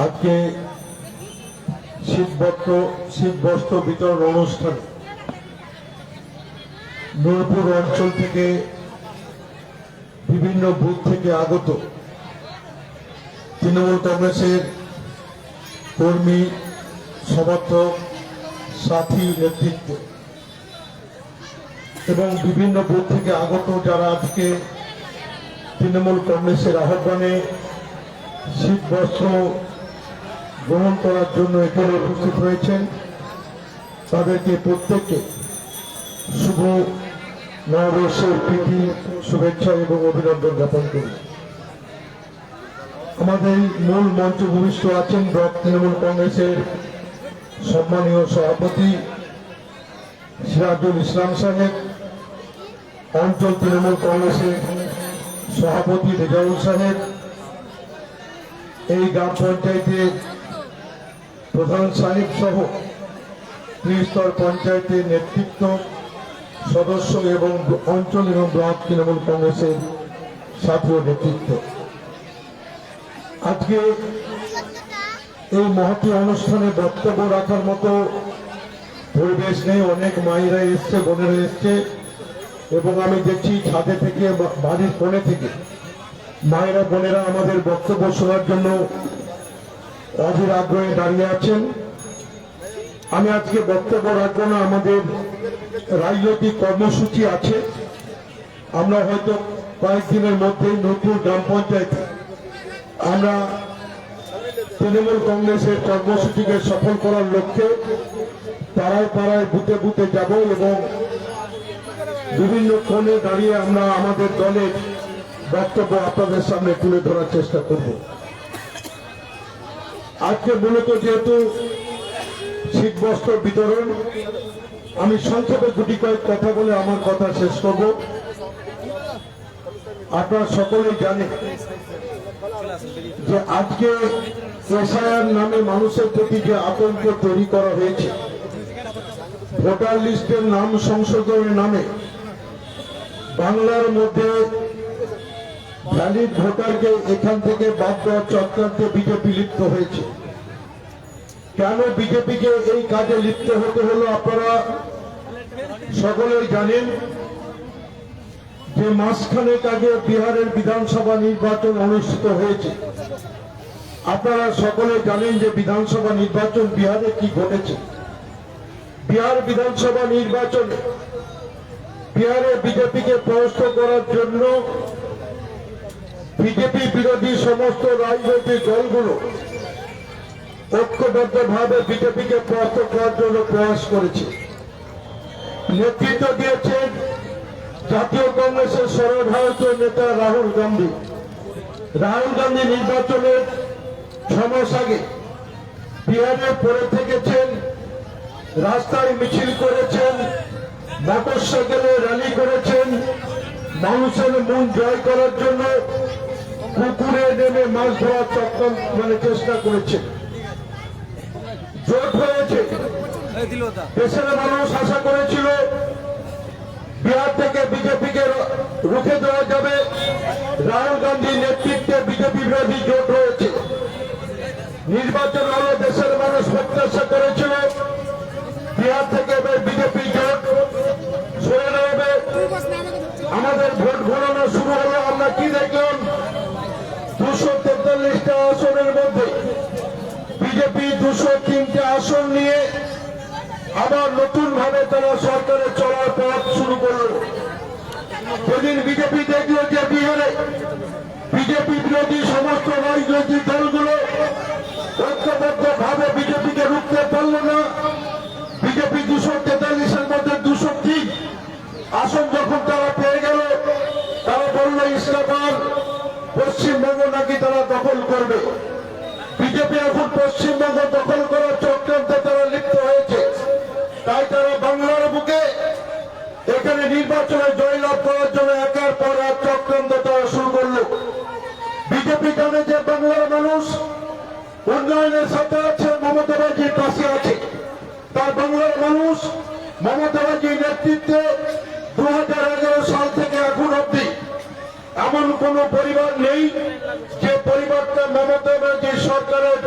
আজকে শীতবস্ত্র বিতরণ অনুষ্ঠানে নূরপুর অঞ্চল থেকে বিভিন্ন বুথ থেকে আগত তৃণমূল কংগ্রেসের কর্মী, সমর্থক, সাথী, নেতৃত্ব এবং বিভিন্ন বুথ থেকে আগত যারা আজকে তৃণমূল কংগ্রেসের আহ্বানে শীতবস্ত্র গ্রহণ করার জন্য এখানে উপস্থিত হয়েছেন, তাদেরকে প্রত্যেককে শুভ নববর্ষের প্রীতি, শুভেচ্ছা এবং অভিনন্দন জ্ঞাপন করি। আমাদের মূল মঞ্চ ভূমিষ্ঠ আছেন ব্লক তৃণমূল কংগ্রেসের সম্মানীয় সভাপতি সিরাজুল ইসলাম সাহেব, অঞ্চল তৃণমূল কংগ্রেসের সভাপতি রেজাউল সাহেব, এই গ্রাম পঞ্চায়েতের প্রধান সাহেব সহ ত্রিস্তর পঞ্চায়েতের নেতৃত্ব, সদস্য এবং অঞ্চল এবং ব্লক তৃণমূল কংগ্রেসের সাথী ও নেতৃত্ব, আজকে এই মহতী অনুষ্ঠানে বক্তব্য রাখার মতো পরিবেশ নেই। অনেক মায়েরা এসছে, বোনেরা এসছে এবং আমি দেখছি ছাদে থেকে, বাড়ির কোণে থেকে মায়েরা, বোনেরা আমাদের বক্তব্য শোনার জন্য অধীর আগ্রহে দাঁড়িয়ে আছেন। আমি আজকে বক্তব্য রাখবো না, আমাদের রাজনৈতিক কর্মসূচি আছে। আমরা হয়তো কয়েকদিনের মধ্যেই নতুন গ্রাম পঞ্চায়েতে আমরা তৃণমূল কংগ্রেসের কর্মসূচিকে সফল করার লক্ষ্যে পাড়ায় পাড়ায় বুথে বুথে যাব এবং বিভিন্ন কোণে দাঁড়িয়ে আমরা আমাদের দলের বক্তব্য আপনাদের সামনে তুলে ধরার চেষ্টা করব। আজকে মূলত যেহেতু শীতবস্ত্র বিতরণ, আমি সংক্ষেপে গুটি কয়েক কথা বলে আমার কথা শেষ করব। আপনারা সকলেই জানেন যে আজকে এসআইআর নামে মানুষের প্রতি যে আতঙ্ক তৈরি করা হয়েছে, ভোটার লিস্টের নাম সংশোধনের নামে বাংলার মধ্যে ভ্যালিড ভোটারকে এখান থেকে বাদ দেওয়ার চক্রান্তে বিজেপি লিপ্ত হয়েছে। কেন বিজেপিকে এই কাজে লিপ্ত হতে হলো আপনারা সকলেই জানেন যে মাসখানেক আগে বিহারের বিধানসভা নির্বাচন অনুষ্ঠিত হয়েছে। আপনারা সকলে জানেন যে বিধানসভা নির্বাচন বিহারে কি ঘটেছে। বিহার বিধানসভা নির্বাচনে বিহারে বিজেপিকে পরাস্ত করার জন্য বিজেপি বিরোধী সমস্ত রাজনৈতিক দলগুলো ঐক্যবদ্ধভাবে বিজেপিকে পরাস্ত করার জন্য প্রয়াস করেছে। নেতৃত্ব দিয়েছেন জাতীয় কংগ্রেসের সর্বভারতীয় নেতা রাহুল গান্ধী। রাহুল গান্ধী নির্বাচনের 6 মাস আগে বিহারে পড়ে থেকেছেন, রাস্তায় মিছিল করেছেন, মোটরসাইকেলে র্যালি করেছেন, মানুষের মন জয় করার জন্য পুকুরে নেমে মাছ ধরার চেষ্টা করেছেন। জোট হয়েছে। দেশের মানুষ আশা করেছিল বিহার থেকে বিজেপিকে রুখে দেওয়া যাবে। রাহুল গান্ধীর নেতৃত্বে বিজেপি বিরোধী জোট হয়েছে। নির্বাচন হলে দেশের মানুষ প্রত্যাশা করেছিল বিহার থেকে বিজেপি জোট সরে নেবে। আমাদের ভোট গণনা শুরু হলো, আমরা কি দেখলাম 243টা আসনের মধ্যে বিজেপি 203টা আসন নিয়ে আবার নতুন ভাবে তারা সরকারে চলার পথ শুরু করল। সেদিন বিজেপি দেখলো যে বিহারে বিজেপি বিরোধী সমস্ত রাজনৈতিক দলগুলো ঐক্যবদ্ধ ভাবে বিজেপিকে রুখতে পারল না। বিজেপি 243-এর মধ্যে 203 আসন যখন তারা পেয়ে গেল, তারা বলল ইসলামাবাদ পশ্চিমবঙ্গ নাকি তারা দখল করবে। বিজেপি এখন পশ্চিমবঙ্গ দখল করার চক্রান্তে তারা লিপ্ত হয়েছে। তাই তারা বাংলার বুকে এখানে নির্বাচনে জয়লাভ করার জন্য একের পর এক চক্রান্ত তারা শুরু করল। বিজেপি জানে যে বাংলার মানুষ উন্নয়নের সাথে আছে, মমতা ব্যানার্জির পাশে আছে। তাই বাংলার মানুষ মমতা ব্যানার্জির নেতৃত্বে 2011 সাল থেকে এখন অব্দি এমন কোন পরিবার নেই যে পরিবারটা মমতা ব্যানার্জির সরকারের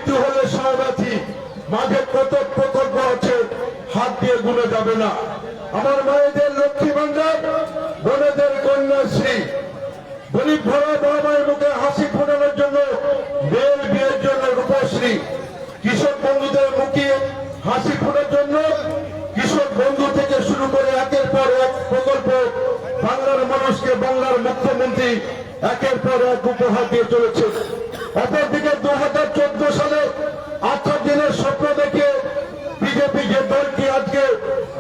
মৃত্যু হলে সহব্যাথী, মাঝে কত প্রকল্প আছে হাত দিয়ে গুনে যাবে না। আমার মায়েদের লক্ষ্মী ভান্ডার, বোনেদের কন্যাশ্রী, গরিব ভরা বাবা মায়ের মুখে হাসি ফোটানোর জন্য মেয়ের বিয়ের জন্য রূপশ্রী, কৃষক বন্ধুদের মুখে হাসি ফোটার জন্য কৃষক বন্ধু থেকে শুরু করে একের পর এক প্রকল্প বাংলার মানুষকে বাংলার মুখ্যমন্ত্রী একের পর এক উপহার দিয়ে চলেছে। অপরদিকে 2014 সালে 8 দিনের স্বপ্ন দেখে বিজেপি যে দলটি আজকে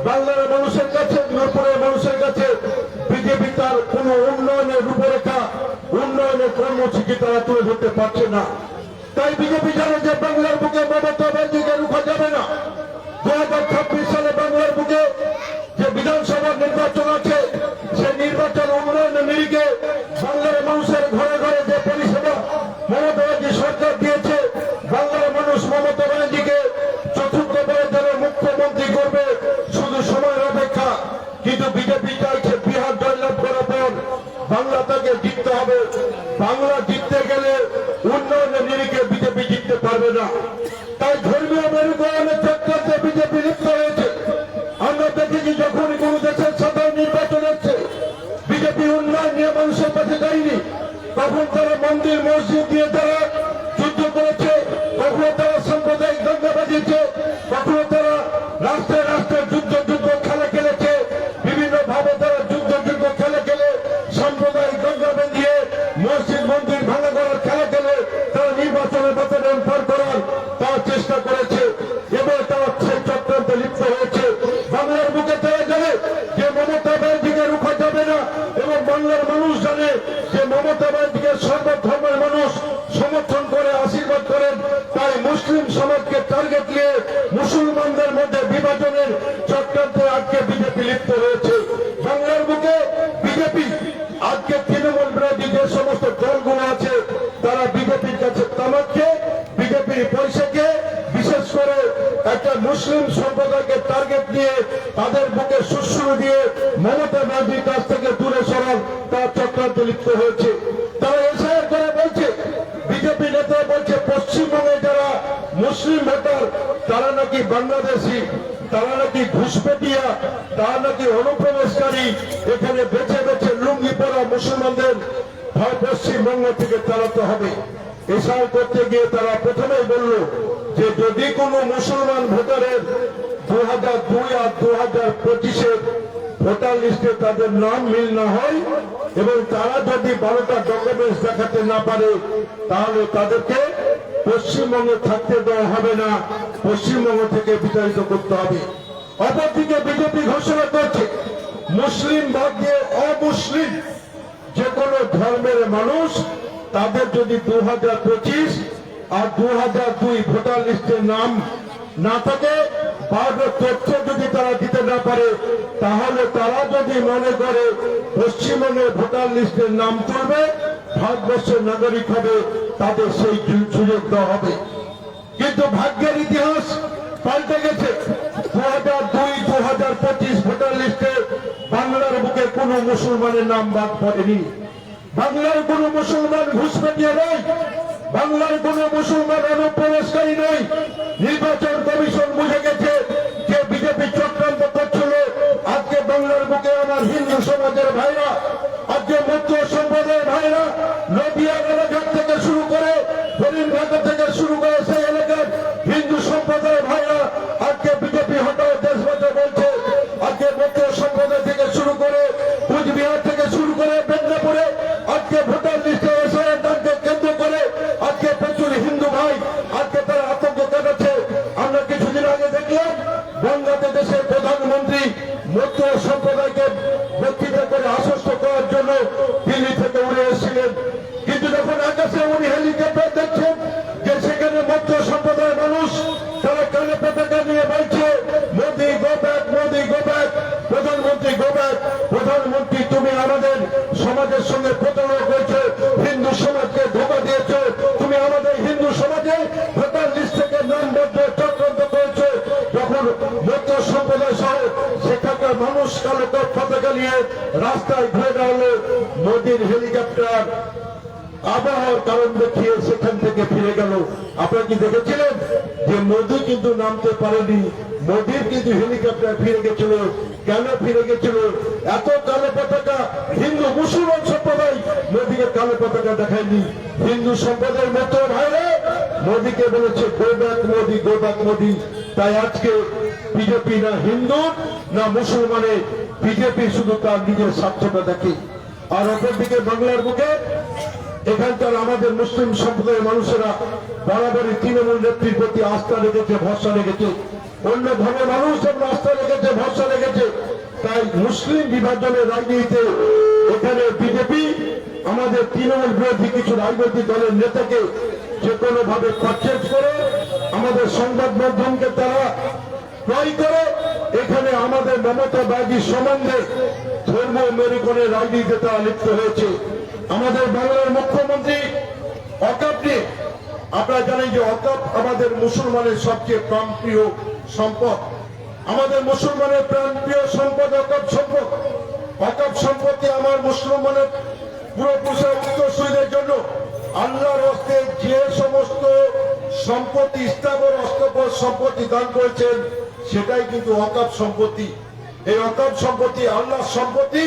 বাংলার মানুষের কাছে, নূরপুরের মানুষের কাছে বিজেপি তার কোন উন্নয়নের রূপরেখা, উন্নয়নের কর্মসূচি তারা তুলে ধরতে পারছে না। তাই বিজেপি জানে যে বাংলার বুকে মমতা ব্যানার্জিকে রুখা যাবে না। 2026 সালে বাংলার বুকে যে বিধানসভা নির্বাচন আছে, সে নির্বাচন উন্নয়নের নিরিখে বাংলার মানুষের ঘরে ঘরে যে পরিষেবা মমতা ব্যানার্জি সরকার দিয়েছে, বাংলার মানুষ মমতা ব্যানার্জিকে চতুর্থবারের জন্য মুখ্যমন্ত্রী করবে, শুধু সময়ের অপেক্ষা। কিন্তু বিজেপি চাইছে বিহার জয়লাভ করার পর বাংলা তাকে জিততে হবে। বাংলা জিততে গেলে উন্নয়নের নিরিখে বিজেপি জিততে পারবে না। তাই ধর্মীয় মেরুকরণের চক্রান্তে বিজেপি লিপ্ত হয়েছে। আমরা দেখেছি যখন কোন দেশের সাধারণ নির্বাচন হচ্ছে, বিজেপি উন্নয়ন নিয়ে মানুষের কাছে যায়নি, তখন তারা মন্দির মসজিদ দিয়ে তারা যুদ্ধ করেছে, কখনো তারা সাম্প্রদায়িক দাঙ্গা বাজিয়েছে, কখনো তারা রাষ্ট্রে রাষ্ট্রে যুদ্ধ খেলা খেলেছে, বিভিন্ন ভাবে তারা যুদ্ধ খেলা খেলে সাম্প্রদায়িক দাঙ্গা বাঁধিয়ে মসজিদ মন্দির ভাঙা করার খেলা খেলে তারা নির্বাচনের বাতাবরণ পার করার তারা চেষ্টা করেছে। এবার তারা সেই চক্রান্তে লিপ্ত হয়েছে। বাংলার বুকে তারা জানে যে মমতা ব্যানার্জিকে রুখা যাবে না, এবং বাংলার মানুষ জানে যে মমতা ব্যানার্জিকে সর্বধর্মের মানুষ সমর্থন করে, আশীর্বাদ করেন। তাই মুসলিম সমাজকে টার্গেট নিয়ে মুসলমানদের মধ্যে বিভাজনের চক্রান্তে আজকে বিজেপি লিপ্ত রয়েছে। বাংলার বুকে বিজেপি আজকে তৃণমূল বিরোধী যে সমস্ত দলগুলো আছে, তারা বিজেপির কাছে তামাককে, বিজেপির পয়সাকে, বিশেষ করে একটা মুসলিম সম্প্রদায়কে টার্গেট নিয়ে তাদের বুকে সুশ্রু দিয়ে মমতা ব্যানার্জির কাছ থেকে দূরে সরান তার চক্রান্তে লিপ্ত হয়েছে। তারা এসআইআর করে বলছে, বিজেপি নেতা বলছে পশ্চিমবঙ্গে যারা মুসলিম ভোটার তারা নাকি বাংলাদেশি, তারা নাকি ঘুষপেটিয়া, তারা নাকি অনুপ্রবেশকারী, এখানে বেছে বেছে লুঙ্গি পরা মুসলমানদের পশ্চিমবঙ্গ থেকে তাড়াতে হবে। এসআইআর করতে গিয়ে তারা প্রথমেই বলল যে যদি কোনো মুসলমান ভোটারের 2002 আর 2025 ভোটার লিস্টে তাদের নাম মিল না হয় এবং তারা যদি 12টা ডকুমেন্টস দেখাতে না পারে, তাহলে তাদেরকে পশ্চিমবঙ্গে থাকতে দেওয়া হবে না, পশ্চিমবঙ্গ থেকে বিতাড়িত করতে হবে। অপরদিকে বিজেপি ঘোষণা করছে মুসলিম বাদ দিয়ে অমুসলিম যে কোনো ধর্মের মানুষ, তাদের যদি 2025 আর 2002 ভোটার লিস্টের নাম না থাকে, বারবার তথ্য যদি তারা দিতে না পারে, তাহলে তারা যদি মনে করে পশ্চিমবঙ্গের ভোটার লিস্টের নাম তুলবে, ভারতবর্ষের নাগরিক হবে, তাদের সেই সুযোগ দেওয়া হবে। কিন্তু ভাগ্যের ইতিহাস পাল্টে গেছে। 2002-2025 ভোটার লিস্টে বাংলার বুকে কোন মুসলমানের নাম বাদ পড়েনি। বাংলার কোন মুসলমান ঘুষপেটিয়া নয়, বাংলার কোন মুসলমান অনুপ্রবেশকারী নয়। নির্বাচন কমিশন বুঝে গেছে যে বিজেপি চক্রান্ত করছিল। আজকে বাংলার বুকে আমার হিন্দু সমাজের ভাইরা, আজকে মধ্য সম্প্রদায়ের ভাইরা, নদিয়া এলাকার থেকে শুরু করে হরিণঘাটা থেকে শুরু করে সেই এলাকার হিন্দু সম্প্রদায়ের ভাইরা আজকে বিজেপি হটাও দেশ বাঁচাও বলছে। আজকে মধ্য সম্প্রদায় থেকে শুরু করে কুচবিহার থেকে শুরু করে মেদিনীপুরে আজকে ভোটার লিস্টে এসআইআর দানকে কেন্দ্র করে আজকে প্রচুর হিন্দু ভাই আজকে তারা আতঙ্ক কাটাচ্ছে। আমরা কিছুদিন আগে দেখলাম বাংলাদেশের প্রধানমন্ত্রী মধ্য সম্প্রদায়কে বক্তৃতা করে আশ্বস্ত করার জন্য দিল্লি থেকে উড়ে এসেছিলেন, কিন্তু যখন আকাশে উনি হেলিকপ্টার দেখছেন যে সেখানে মধ্য সম্প্রদায়ের মানুষ তারা কানে পতাকা নিয়ে বলছে Modi go back, Modi go back, প্রধানমন্ত্রী গো ব্যাক। প্রধানমন্ত্রী তুমি আমাদের সমাজের সঙ্গে প্রতারণা করেছো, হিন্দু সমাজকে ধোঁকা দিয়েছো, তুমি আমাদের হিন্দু সমাজে ভোটার লিস্ট থেকে নাম বদলে চক্রান্ত করেছো। যখন মধ্য সম্প্রদায় সহ সেখানকার মানুষ কালো পতাকা নিয়ে রাস্তায় ঘুরে দাঁড়ালো, মোদির হেলিকপ্টার আবহাওয়ার কারণ দেখিয়ে সেখান থেকে ফিরে গেল। আপনারা কি দেখেছিলেন যে মোদী কিন্তু নামতে পারেনি? মোদীর কিন্তু হেলিকপ্টার ফিরে গেছিল। কেন ফিরে গেছিল? এত কালো পতাকা হিন্দু মুসলমান সম্প্রদায় মোদীকে কালো পতাকা দেখায়নি। হিন্দু সম্প্রদায়ের মতো ভাইরা মোদীকে বলেছে go back Modi, go back Modi. তাই আজকে বিজেপি না হিন্দু না মুসলমানের, বিজেপি শুধু তার নিজের স্বার্থটা দেখে। আর অপরদিকে বাংলার বুকে এখানকার আমাদের মুসলিম সম্প্রদায়ের মানুষেরা বরাবরই তৃণমূল নেত্রীর প্রতি আস্থা রেখেছে, ভরসা রেখেছে। অন্য ধর্মের মানুষ যেমন আস্থা রেখেছে, ভরসা রেখেছে। তাই মুসলিম বিভাজনের রাজনীতিতে এখানে বিজেপি আমাদের তৃণমূল বিরোধী কিছু রাজনৈতিক দলের নেতাকে যে কোনো ভাবে পারচেজ করে আমাদের সংবাদ মাধ্যমকে তারা ক্রয় করে এখানে আমাদের মমতা ব্যানার্জির সম্বন্ধে ধর্ম মেরুকরণের রাজনীতিতে তারা লিপ্ত হয়েছে। আমাদের বাংলার মুখ্যমন্ত্রী অকাপ নিয়ে আপনারা জানেন যে অকাপ আমাদের মুসলমানের সবচেয়ে প্রাণপ্রিয় সম্পদ। আমাদের মুসলমানের প্রাণপ্রিয় সম্পদ অকাপ সম্পদ। অকাপ সম্পত্তি আমার মুসলমানের পুরোপুরুষের উত্তরসূরিদের জন্য আল্লাহর হস্তে যে সমস্ত সম্পত্তি স্থাবর অস্থাবর সম্পত্তি দান করেছেন সেটাই কিন্তু অকাপ সম্পত্তি। এই অকাপ সম্পত্তি আল্লাহর সম্পত্তি।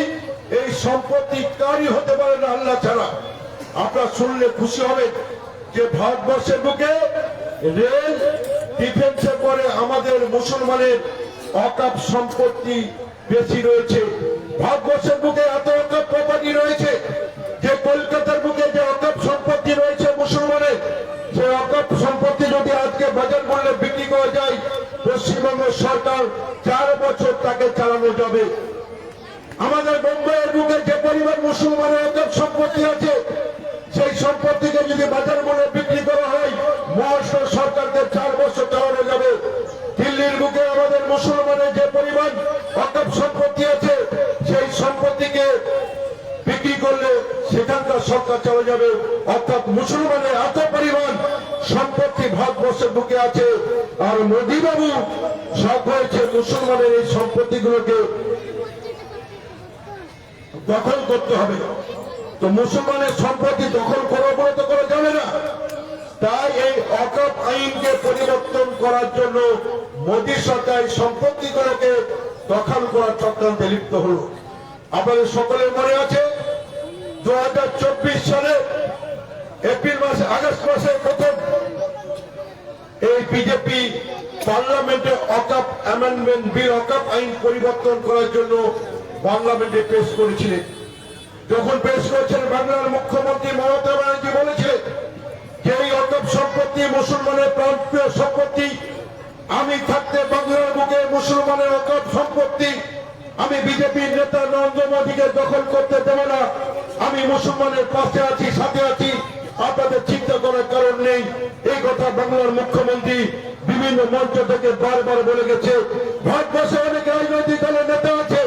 এই সম্পত্তি কারই হতে পারে না আল্লাহ ছাড়া। আপনারা শুনলে খুশি হবেন যে ভারতবর্ষের বুকে রেল ডিফেন্সের পরে আমাদের মুসলমানের অকাপ সম্পত্তি বেশি রয়েছে। ভারতবর্ষের বুকে এত অকাপ প্রপার্টি রয়েছে যে কলকাতার বুকে যে অকাপ সম্পত্তি রয়েছে মুসলমানের, সে অকাপ সম্পত্তি যদি আজকে বাজার মূল্যে বিক্রি করা যায় পশ্চিমবঙ্গ সরকার 4 বছর তাকে চালানো যাবে। আমাদের মুম্বাইয়ের বুকে যে পরিমাণ মুসলমানের অকাপ সম্পত্তি আছে সেই সম্পত্তিকে যদি বাজার মূল্যে বিক্রি করা হয় মহারাষ্ট্র সরকারকে 4 বছর চালানো যাবে। দিল্লির বুকে আমাদের মুসলমানের যে পরিমাণ অকাপ সম্পত্তি আছে সেই সম্পত্তিকে বিক্রি করলে সেখানকার সরকার চলে যাবে। অর্থাৎ মুসলমানের এত পরিমাণ সম্পত্তি ভারতবর্ষের বুকে আছে। আর মোদী বাবু সব হয়েছে মুসলমানের এই সম্পত্তিগুলোকে দখল করতে হবে। তো মুসলমানের সম্পত্তি দখল করা বলে তো করা যাবে না। তাই এই অকাপ আইনকে পরিবর্তন করার জন্য মোদী সরকার সম্পত্তিগুলোকে দখল করার চক্রান্তে লিপ্ত হল। আপনাদের সকলের মনে আছে 2024 সালে এপ্রিল মাসে আগস্ট মাসে প্রথম এই বিজেপি পার্লামেন্টে অকাপ অ্যামেন্ডমেন্ট বিল অকাপ আইন পরিবর্তন করার জন্য পার্লামেন্টে পেশ করেছিলেন। যখন পেশ করেছেন বাংলার মুখ্যমন্ত্রী মমতা ব্যানার্জি বলেছিলেন যে এই অকাপ সম্পত্তি মুসলমানের প্রান্তীয় সম্পত্তি, আমি থাকতে বাংলার বুকে মুসলমানের অকাপ সম্পত্তি আমি বিজেপির নেতা নরেন্দ্র মোদীকে দখল করতে দেব না। আমি মুসলমানের পাশে আছি, সাথে আছি, আপনাদের চিন্তা করার কারণ নেই। এই কথা বাংলার মুখ্যমন্ত্রী বিভিন্ন মঞ্চ থেকে বারবার বলে গেছে। ভারতবর্ষে অনেক রাজনৈতিক দলের নেতা আছে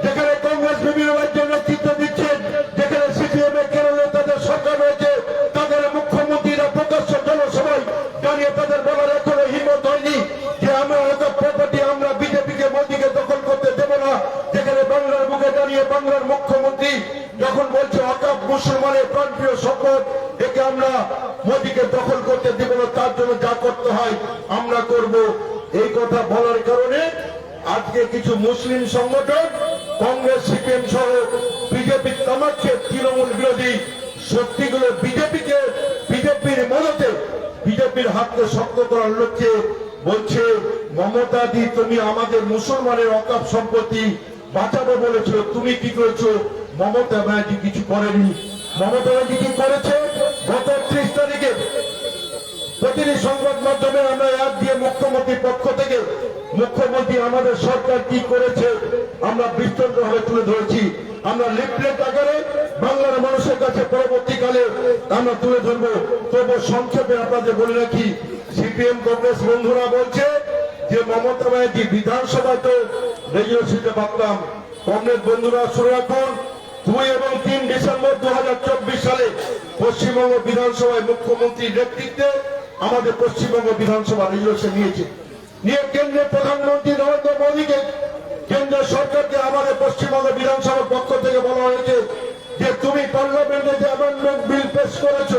যেখানে কংগ্রেস বিভিন্ন রাজ্যের নেতৃত্ব দিচ্ছেন, যেখানে সিপিএম এর কেরলে তাদের সরকার রয়েছে, তাদের মুখ্যমন্ত্রীরা প্রকাশ্য জনসভায় দাঁড়িয়ে তাদের বলার এখনো হিম্মত হয়নি যে আমরা অকাপ প্রপার্টি আমরা বিজেপিকে মোদীকে দখল করতে দেব না। যেখানে বাংলার বুকে দাঁড়িয়ে বাংলার মুখ্যমন্ত্রী যখন বলছে অকাপ মুসলমানের প্রাণপ্রিয় সম্পদ, একে আমরা মোদীকে দখল করতে দেব না, তার জন্য যা করতে হয় আমরা করব। এই কথা বলার কারণে আজকে কিছু মুসলিম সংগঠন কংগ্রেস সিপিএম সহ বিজেপি কামাচ্ছে তৃণমূল বিরোধী শক্তিগুলো বিজেপির মদতে বিজেপির হাতকে শক্ত করার লক্ষ্যে বলছে মমতা দি তুমি আমাদের মুসলমানের অকাপ সম্পত্তি বাঁচাবো বলেছো, তুমি কি করেছো? মমতা ব্যানার্জি কিছু করেনি। মমতা ব্যানার্জি কি করেছে? গত 30 তারিখে প্রতিটি সংবাদ মাধ্যমে আমরা এক দিয়ে মুখ্যমন্ত্রীর পক্ষ থেকে মুখ্যমন্ত্রী আমাদের সরকার কি করেছে আমরা বিস্তারিতভাবে তুলে ধরেছি। আমরা লিফলেট আকারে বাংলার মানুষের কাছে পরবর্তীকালে আমরা তুলে ধরবো। তবু সংক্ষেপে আপনাদের বলে রাখি, সিপিএম কংগ্রেস বন্ধুরা বলছে যে মমতা ব্যানার্জি বিধানসভায় তো রেজুলেশনে পাঠাম। কংগ্রেস বন্ধুরা শুনে রাখুন, 2 এবং 3 ডিসেম্বর 2024 সালে পশ্চিমবঙ্গ বিধানসভায় মুখ্যমন্ত্রীর নেতৃত্বে আমাদের পশ্চিমবঙ্গ বিধানসভা রেজুলেশন নিয়ে কেন্দ্রের প্রধানমন্ত্রী নরেন্দ্র মোদীকে কেন্দ্র সরকারকে আমাদের পশ্চিমবঙ্গ বিধানসভার পক্ষ থেকে বলা হয়েছে যে তুমি পার্লামেন্টে যে অ্যামেন্ডমেন্ট বিল পেশ করেছে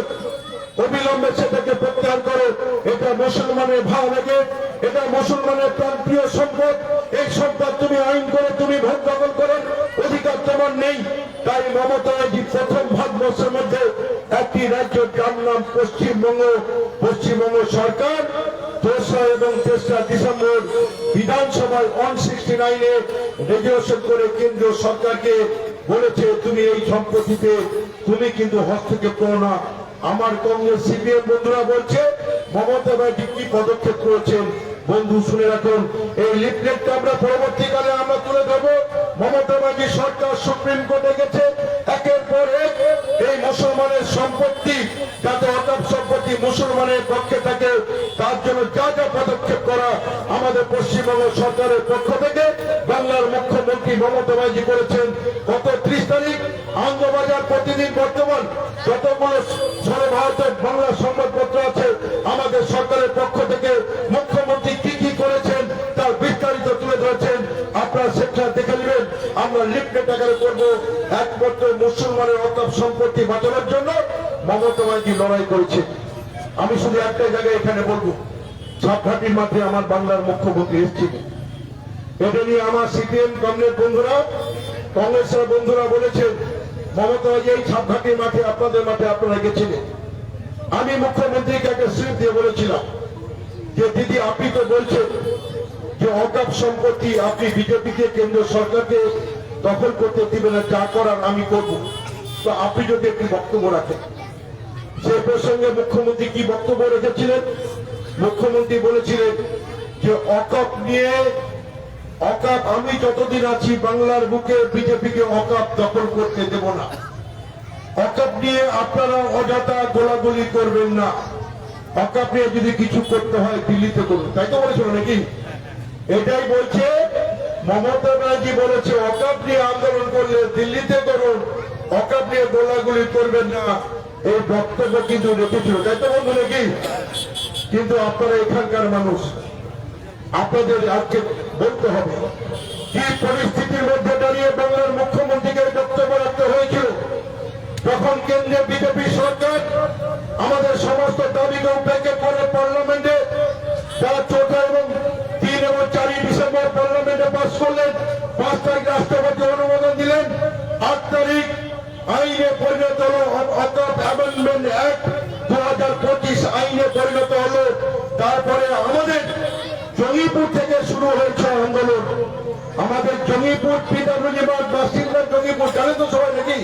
অবিলম্বে সেটাকে প্রত্যাহার করো। এটা মুসলমানের ভাব লাগে, এটা মুসলমানের প্রান্তীয় সম্পদ। এই সম্পদ তুমি আইন করে তুমি ভোট দখল করার অধিকার তোমার নেই। তাই মমতা ব্যানার্জি প্রথম ভারতবর্ষের মধ্যে একটি রাজ্য যার নাম পশ্চিমবঙ্গ, পশ্চিমবঙ্গ সরকার 2রা এবং 3রা ডিসেম্বর বিধানসভায় 169-এ রেজুলেশন করে কেন্দ্রীয় সরকারকে বলেছে তুমি এই সম্পত্তিতে তুমি কিন্তু হস্তক্ষেপ করো না। আমার কংগ্রেস সিপিএম বন্ধুরা বলছে মমতা ব্যানার্জি কি পদক্ষেপ করেছেন বন্ধু শুনে রাখুন। এই লিফলেটটা আমরা পরবর্তীকালে আমরা তুলে দেবো। মমতা ব্যানার্জি সরকার সুপ্রিম কোর্টে গেছে, একের পর এক এই মুসলমানের সম্পত্তি যাতে অকাপ সম্পত্তি মুসলমানের পক্ষে থাকে তার জন্য যা যা পদক্ষেপ করা আমাদের পশ্চিমবঙ্গ সরকারের পক্ষ থেকে বাংলার মুখ্যমন্ত্রী মমতা ব্যানার্জি করেছেন। গত 30 তারিখ আনন্দবাজার প্রতিদিন বর্তমান যতগুলো সর্বভারতের বাংলা সংবাদপত্র আছে আমাদের সরকারের পক্ষ থেকে মুখ্যমন্ত্রী কি কি করেছেন তার বিস্তারিত তুলে ধরেছেন। আপনারা সেটা দেখে নেবেন। আমরা লিফলেট আকারে করবো একমাত্র মুসলমানের অকাপ সম্পত্তি বাঁচানোর জন্য মমতা ব্যানার্জি লড়াই করেছে। আমি শুধু একটা জায়গায় এখানে বলবো, ছাপঘাটির মাঠে আমার বাংলার মুখ্যমন্ত্রী এসেছিলেন। এটা নিয়ে আমার সিপিএম কংগ্রেস বন্ধুরা কংগ্রেসের বন্ধুরা বলেছেন মমতা ব্যানার্জি এই ছাপঘাটির মাঠে আপনাদের মাঠে আপনারা গেছিলেন। আমি মুখ্যমন্ত্রীকে একটা স্লিপ দিয়ে বলেছিলাম যে দিদি আপনি তো বলছেন যে অকাপ সম্পত্তি আপনি বিজেপিকে কেন্দ্রীয় সরকারকে দখল করতে দিবেন না, যা করার আমি করব। তো আপনি যদি একটি বক্তব্য রাখেন। সে প্রসঙ্গে মুখ্যমন্ত্রী কি বক্তব্য রেখেছিলেন? মুখ্যমন্ত্রী বলেছিলেন যে অকাপ নিয়ে অকাপ আমি যতদিন আছি বাংলার বুকে বিজেপিকে অকাপ দখল করতে দেব না। অকাপ নিয়ে আপনারা অযথা গোলাগুলি করবেন না। অকাপ নিয়ে যদি কিছু করতে হয় দিল্লিতে করুন, তাই তো বলেছিল নাকি? এটাই বলছে মমতা ব্যানার্জি বলেছে অকাপ নিয়ে আন্দোলন করলে দিল্লিতে করুন, অকাপ নিয়ে গোলাগুলি করবেন না। এই বক্তব্য কিন্তু রেখেছিল, তাই তো বলবো নাকি? কিন্তু আপনারা এখানকার মানুষ, আপনাদের আজকে বলতে হবে কি পরিস্থিতির মধ্যে দাঁড়িয়ে বাংলার মুখ্যমন্ত্রীকে বক্তব্য রাখতে হয়েছিল। যখন কেন্দ্রে বিজেপি সরকার আমাদের সমস্ত দাবিকে উপেক্ষা করে পার্লামেন্টে যারা 4 এবং 3 এবং 4 ডিসেম্বর পার্লামেন্টে পাস করলেন, 5 তারিখ রাষ্ট্রপতি অনুমোদন দিলেন, 8 তারিখ আইনে পরিণত হলো অকাপ অ্যামেন্ডমেন্ট অ্যাক্ট 2025 আইনে পরিণত হলো। তারপরে আমাদের জঙ্গিপুর থেকে শুরু হয়েছে আন্দোলন। আমাদের জঙ্গিপুর পিতাবুজিবাদ বাসিন্দা জঙ্গিপুর জানে তো সবাই নাকি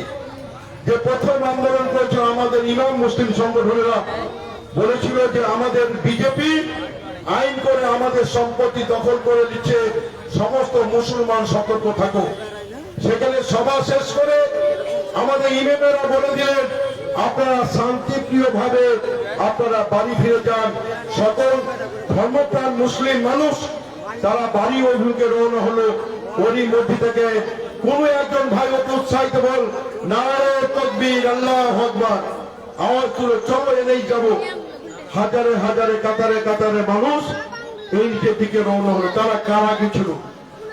যে প্রথম আন্দোলন করেছে আমাদের ইমাম মুসলিম সংগঠনেরা। বলেছিল যে আমাদের বিজেপি আইন করে আমাদের সম্পত্তি দখল করে নিচ্ছে, সমস্ত মুসলমান সতর্ক থাকো। সেখানে সভা শেষ করে আমাদের ইমামেরা বলে দিলেন আপনারা শান্তিপ্রিয় ভাবে আপনারা বাড়ি ফিরে যান। সকল ধর্মপ্রাণ মুসলিম মানুষ তারা বাড়ি অভিমুখে রওনা হলো। ওরই মধ্যে থেকে কোন একজন ভাই ওকে উৎসাহিত বল নারে তাকবীর আল্লাহু আকবার আওয়াজ তুলে চলো এনেই যাবো। হাজারে হাজারে কাতারে কাতারে মানুষ এই দিকে রওনা হলো। তারা কারা গেছিল,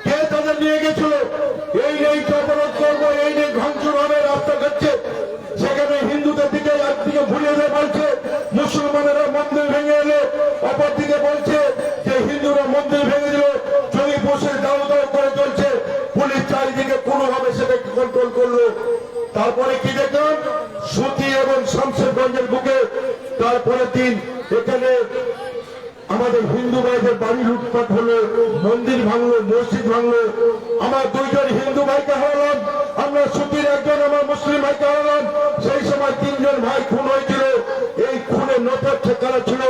কে তাদের নিয়ে গেছিল? এই নেই অবরোধ করবো, এই নেই ভাঙচুর হবে, রাস্তা ঘাটছে। সেখানে হিন্দুদের দিকে একদিকে ঘুরিয়ে দিয়ে বলছে মুসলমানেরা মন্দির ভেঙে এলো, অপরদিকে বলছে যে হিন্দুরা মন্দির ভেঙে দিল। জমি বসে দাও দাও করে চলছে। পুলিশ চারিদিকে কোনোভাবে সেটাকে কন্ট্রোল করলো। তারপরে কি দেখলাম সুতি এবং শামশেরগঞ্জের বুকে তারপরে দিন এখানে আমাদের হিন্দু ভাইদের বাড়ি লুটপাট হলো, মন্দির ভাঙলো, মসজিদ ভাঙলো। আমার 2 জন হিন্দু ভাইকে হারালাম, আমরা সুতির একজন আমার মুসলিম ভাইকে হারালাম। সেই সময় 3 জন ভাই খুন হয়েছিল। এই খুনের নেপথ্যে কারা ছিল?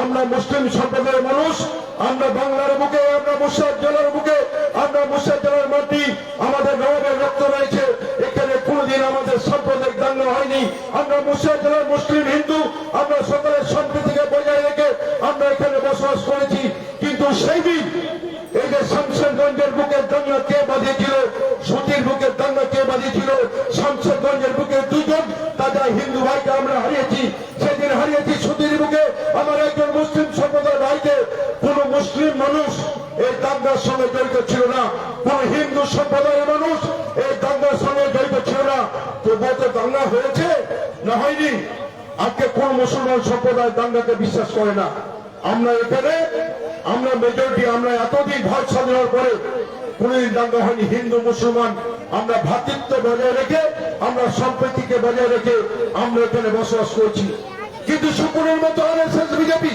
আমরা মুসলিম সম্প্রদায়ের মানুষ, আমরা বাংলার বুকে, আমরা মুর্শিদাবাদ জেলার বুকে, আমরা মুর্শিদাবাদ জেলার মাটি, আমাদের নবাবের রক্ত রয়েছে। এখানে কোনদিন আমাদের সাম্প্রদায়িক দাঙ্গা হয়নি। আমরা মুর্শিদাবাদ জেলার মুসলিম হিন্দু, আমরা সকলের সম্প্রীতিকে বজায় রেখে আমরা এখানে বসবাস করেছি। কিন্তু সেই দিন এই যে শামশেরগঞ্জের বুকের দাঙ্গা কে বাঁধিয়েছিল? সুতির বুকের দাঙ্গা কে বাঁধিয়েছিল? শামশেরগঞ্জের বুকে 2 জন তাজা হিন্দু ভাইকে আমরা হারিয়েছি। সেদিন হারিয়েছি সুতির বুকে আমার একজন মুসলিম সম্প্রদায়ের ভাইকে। কোন মুসলিম মানুষ এই দাঙ্গার সঙ্গে জড়িত ছিল না, কোন হিন্দু সম্প্রদায়ের মানুষ এই দাঙ্গার সঙ্গে জড়িত ছিল না। তো গত দাঙ্গা হয়েছে না হয়নি? আজকে কোন মুসলমান সম্প্রদায় দাঙ্গাকে বিশ্বাস করে না। আমরা এখানে আমরা মেজরিটি, আমরা এতদিন ভারত স্বাধীন হওয়ার পরে কোনদিন দাঙ্গা হয়নি। হিন্দু মুসলমান আমরা ভ্রাতৃত্ব বজায় রেখে, আমরা সম্প্রীতিকে বজায় রেখে আমরা এখানে বসবাস করছি। কিন্তু সুপুরের মতো আরএসএস বিজেপি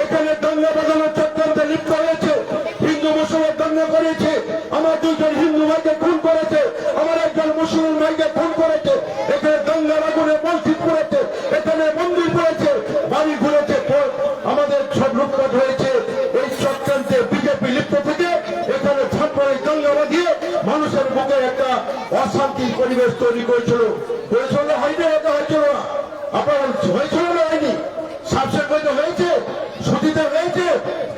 এখানে দাঙ্গা বাজানোর চক্রান্তে লিপ্ত হয়েছে। হিন্দু মুসলমান দাঙ্গা করেছে, আমার দুইজন হিন্দু ভাইকে খুন করেছে, আমার একজন মুসলমান ভাইকে খুন করেছে, এখানে দাঙ্গার আগুনে মসজিদ করেছে, এখানে মন্দির করেছে, বাড়ি ঘুরেছে, আমাদের সব লুটপাট হয়েছে। এই চক্রান্তে বিজেপি লিপ্ত থেকে এখানে ছাত্রের দাঙ্গা বাঁধিয়ে মানুষের বুকে একটা অশান্তির পরিবেশ তৈরি করেছিল। হয়েছিল হয়নি? এটা হয়েছিল না? আপনার হয়েছিল না হয়নি? সাবসেন্ট হয়েছে, সুতিতে হয়েছে,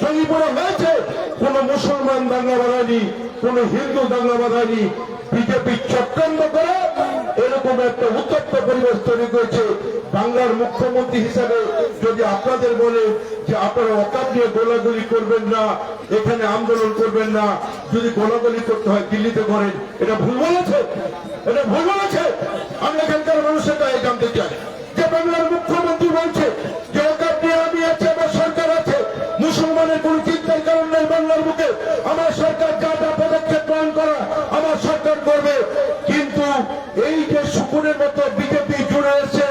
জঙ্গিপুরে হয়েছে। কোন মুসলমান দাঙ্গা বাঁধায়নি, কোন হিন্দু দাঙ্গা বাঁধায়নি। বিজেপি চক্রান্ত করে এরকম একটা উত্তপ্ত পরিবেশ তৈরি করেছে। বাংলার মুখ্যমন্ত্রী হিসাবে যদি আপনাদের বলে যে আপনারা অকাপ নিয়ে গোলাগুলি করবেন না, এখানে আন্দোলন করবেন না, যদি গোলাগুলি করতে হয় দিল্লিতে করেন, এটা ভুল বলেছে? এটা ভুল বলেছে? আমি এখানকার মানুষের কাছে জানতে চাই যে বাংলার মুখ্যমন্ত্রী বলছে যে অকাপ নিয়ে আমি আছে, আমার সরকার আছে, মুসলমানের কোন চিন্তার কারণ নেই বাংলার বুকে, আমার সরকার যা যা পদক্ষেপ গ্রহণ করা আমার সরকার করবে। কিন্তু এই যে সুকুনের মতো বিজেপি জুড়ে এসে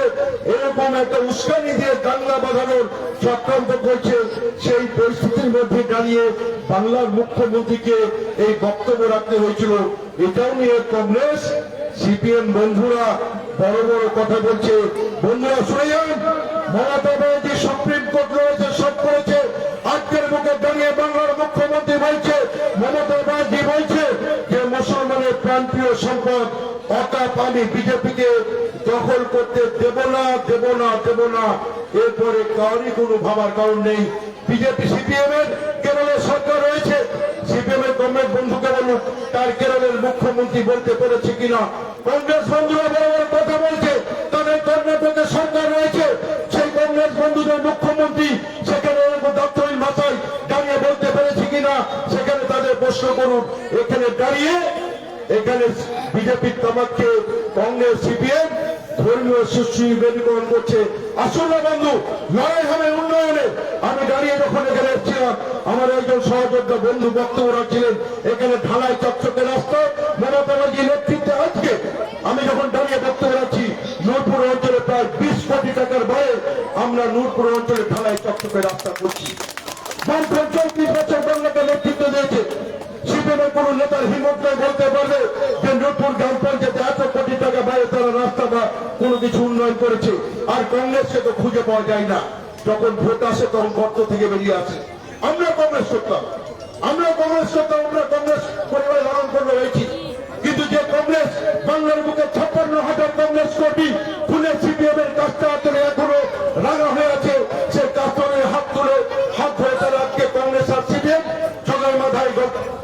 এরকম একটা উস্কানি দিয়ে দাঙ্গা বাঁধানোর চক্রান্ত করছে, সেই পরিস্থিতির মধ্যে দাঁড়িয়ে বাংলার মুখ্যমন্ত্রীকে এই বক্তব্য রাখতে হয়েছিল। এটাও নিয়ে কংগ্রেস সিপিএম বন্ধুরা বড় বড় কথা বলছে। বন্ধুরা শুনে যান, মমতা ব্যানার্জি সুপ্রিম কোর্ট রয়েছে, সব করেছে। আজকের মুখে দাঁড়িয়ে বাংলার মুখ্যমন্ত্রী বলছে, মমতা ব্যানার্জি বলছে যে মুসলমানের প্রাণপ্রিয় সম্পদ অকাপ আমি বিজেপিকে দখল করতে দেব না, দেব না, দেব না। এরপরে কারোরই কোনো ভাবার কারণ নেই। বিজেপি সিপিএম এর কেরলের সরকার রয়েছে, সিপিএম এর গভর্নমেন্ট বন্ধুকে বলুক তার কেরলের মুখ্যমন্ত্রী বলতে পেরেছে কিনা। কংগ্রেস বন্ধুরা বড় বড় কথা বলছে, তাদের কর্ণাটকের সরকার রয়েছে, সেই কংগ্রেস বন্ধুদের মুখ্যমন্ত্রী সেখানে দপ্তরের ভাষায় দাঁড়িয়ে বলতে পেরেছে কিনা, সেখানে তাদের প্রশ্ন করুন। এখানে দাঁড়িয়ে এখানে বিজেপির তামাককে কংগ্রেস সিপিএম ধর্মীয় সুশীকরণ করছে। আসল না বন্ধু, লড়াই হবে উন্নয়নে। আমি দাঁড়িয়ে যখন এখানে এসেছিলাম, আমার একজন সহযোদ্ধা বন্ধু বক্তব্য রাখছিলেন, এখানে ঢালাই চকচকে রাস্তা মমতা ব্যানার্জির নেতৃত্বে। আজকে আমি যখন দাঁড়িয়ে বক্তব্য রাখছি, নূরপুর অঞ্চলে প্রায় 20 কোটি টাকার ব্যয়ে আমরা নূরপুর অঞ্চলে ঢালাই চকচকে রাস্তা করছি। বামফ্রন্ট 34 বছর বাংলাকে নেতৃত্ব দিয়েছে। সিপিএমের কোন নেতার হিম্মত নেই বলতে পারবে যে নূরপুর গ্রাম পঞ্চায়েতে 100 কোটি টাকা ব্যয়ে তারা রাস্তা বা কোনো কিছু উন্নয়ন করেছে। আর কংগ্রেসকে তো খুঁজে পাওয়া যায় না, যখন ভোট আসে তখন গর্ত থেকে বেরিয়ে আসে। আমরা কংগ্রেস করতাম, আমরা কংগ্রেস করতাম, আমরা কংগ্রেস পরিবার লালন করে হয়েছি। কিন্তু যে কংগ্রেস বাংলার বুকে 56,000 কংগ্রেস কর্মী খুলে সিপিএম এর কাজটা হাতে এখনো রাঙা হয়ে আছে, সে কাস্টমের হাত তুলে হাত ধরে তারা আজকে কংগ্রেস আর সিপিএম জগার মাথায়